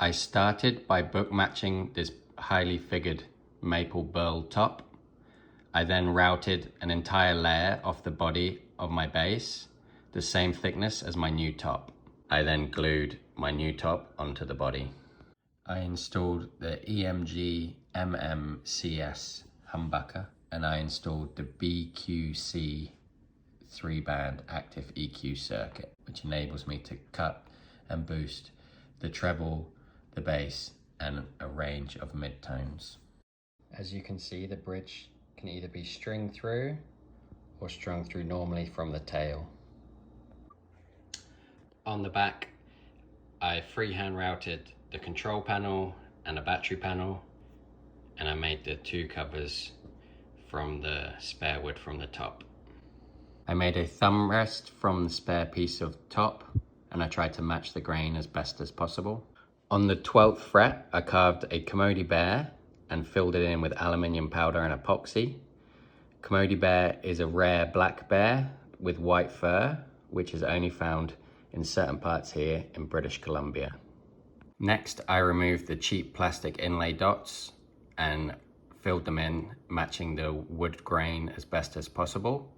I started by book matching this highly figured maple burl top. I then routed an entire layer off the body of my base, the same thickness as my new top. I then glued my new top onto the body. I installed the EMG MMCS humbucker, and I installed the BQC 3-band active EQ circuit, which enables me to cut and boost the treble, the bass, and a range of midtones. As you can see, the bridge can either be stringed through or strung through normally from the tail. On the back, I freehand routed the control panel and a battery panel, and I made the two covers from the spare wood from the top. I made a thumb rest from the spare piece of top, and I tried to match the grain as best as possible. On the 12th fret, I carved a Kermode bear and filled it in with aluminium powder and epoxy. Kermode bear is a rare black bear with white fur, which is only found in certain parts here in British Columbia. Next, I removed the cheap plastic inlay dots and filled them in, matching the wood grain as best as possible.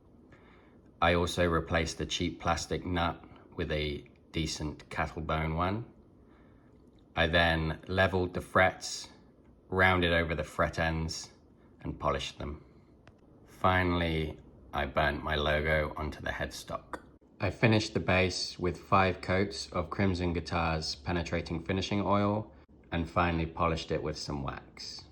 I also replaced the cheap plastic nut with a decent cattle bone one. I then leveled the frets, rounded over the fret ends, and polished them. Finally, I burnt my logo onto the headstock. I finished the base with 5 coats of Crimson Guitars penetrating finishing oil, and finally polished it with some wax.